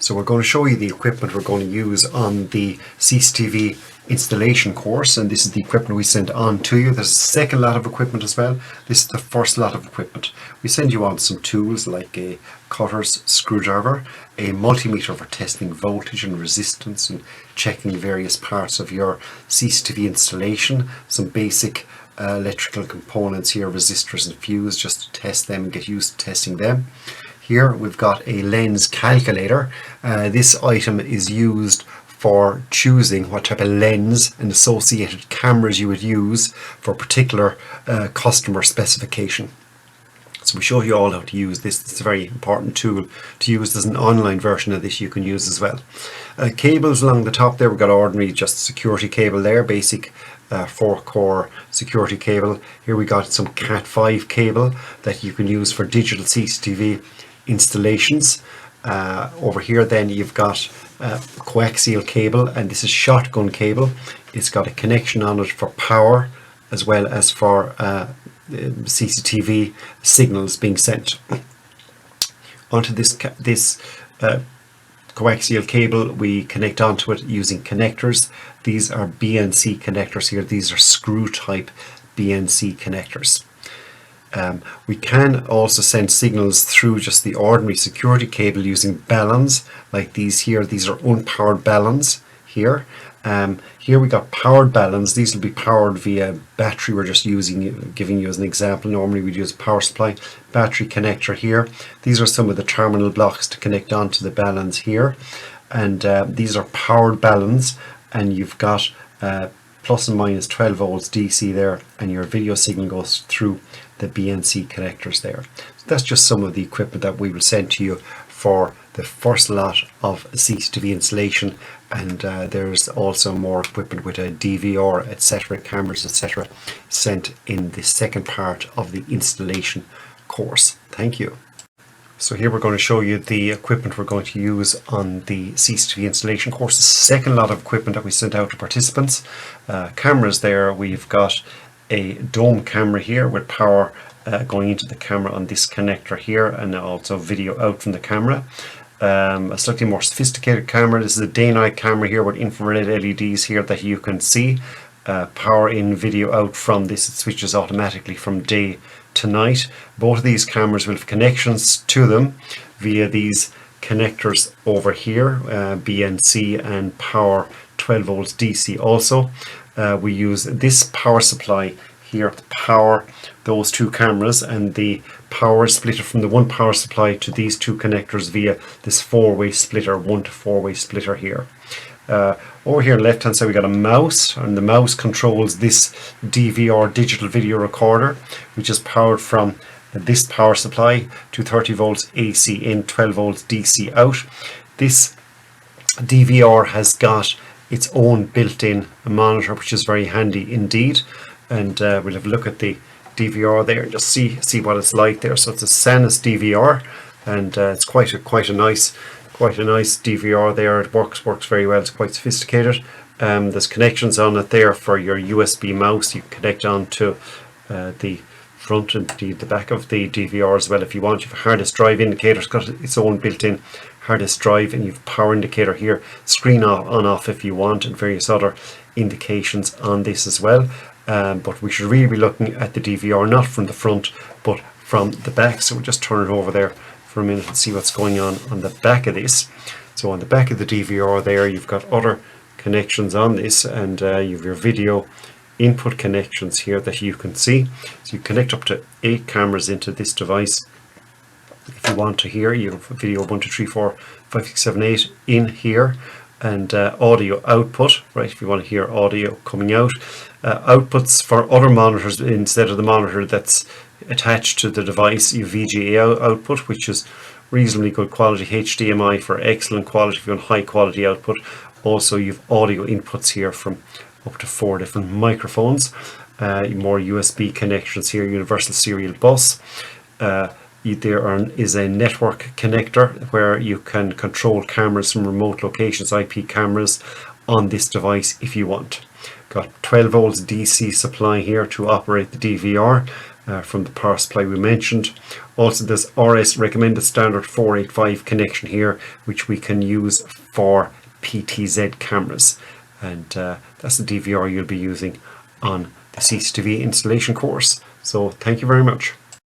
So we're going to show you the equipment we're going to use on the CCTV installation course, and this is the equipment we sent on to you. There's a second lot of equipment as well. This is the first lot of equipment. We send you on some tools like a cutter's screwdriver, a multimeter for testing voltage and resistance and checking various parts of your CCTV installation, some basic electrical components here, resistors and fuse, just to test them and get used to testing them. Here we've got a lens calculator. This item is used for choosing what type of lens and associated cameras you would use for a particular customer specification. So we show you all how to use this. It's a very important tool to use. There's an online version of this you can use as well. Cables along the top there, we've got ordinary just security cable there, basic 4-core security cable. Here we got some Cat5 cable that you can use for digital CCTV installations. Over here then you've got coaxial cable, and this is shotgun cable. It's got a connection on it for power as well as for CCTV signals being sent. Onto this coaxial cable we connect onto it using connectors. These are BNC connectors here. These are screw type BNC connectors. We can also send signals through just the ordinary security cable using balloons like these here. These are unpowered balloons here. Here we got powered balloons. These will be powered via battery. We're just giving you as an example. Normally we'd use power supply, battery connector here. These are some of the terminal blocks to connect onto the balloons here. And these are powered balloons, and you've got plus and minus 12 volts DC there, and your video signal goes through the BNC connectors there. So that's just some of the equipment that we will send to you for the first lot of CCTV installation, and there's also more equipment with a DVR, etc., cameras, etc., sent in the second part of the installation course. Thank you. So here we're going to show you the equipment we're going to use on the CCTV installation course. The second lot of equipment that we sent out to participants. Cameras there, we've got a dome camera here with power going into the camera on this connector here, and also video out from the camera. A slightly more sophisticated camera. This is a day-night camera here with infrared LEDs here that you can see. Power in, video out from this. It switches automatically from day to night. Both of these cameras will have connections to them via these connectors over here, BNC and power 12 volts DC also. We use this power supply here to power those two cameras, and the power splitter from the one power supply to these two connectors via this 4-way splitter, 1 to 4-way splitter here. Over here on the left hand side we got a mouse, and the mouse controls this DVR digital video recorder, which is powered from this power supply to 30 volts AC in, 12 volts DC out. This DVR has got its own built-in monitor, which is very handy indeed, and we'll have a look at the DVR there and just see what it's like there. So it's a Sanus DVR, and it's quite a nice DVR there. It works very well. It's quite sophisticated. There's connections on it there for your USB mouse. You can connect on to the front and the back of the DVR as well if you want. You have a hard disk drive indicator. It's got its own built-in hard disk drive, and you've power indicator here, screen on off if you want, and various other indications on this as well. But we should really be looking at the DVR not from the front but from the back. So we'll just turn it over there for a minute and see what's going on the back of this. So on the back of the DVR there you've got other connections on this, and you have your video input connections here that you can see. So you connect up to 8 cameras into this device if you want to. Here you have video 1, 2, 3, 4, 5, 6, 7, 8 in here, and audio output, right, if you want to hear audio coming out. Outputs for other monitors instead of the monitor that's attached to the device. You have VGA output, which is reasonably good quality, HDMI for excellent quality if you want high quality output. Also you have audio inputs here from up to 4 different microphones. More USB connections here, universal serial bus. There is a network connector where you can control cameras from remote locations, IP cameras on this device if you want. Got 12 volts DC supply here to operate the DVR. from the power supply we mentioned. Also, there's RS recommended standard 485 connection here, which we can use for PTZ cameras, and that's the DVR you'll be using on the CCTV installation course. So thank you very much.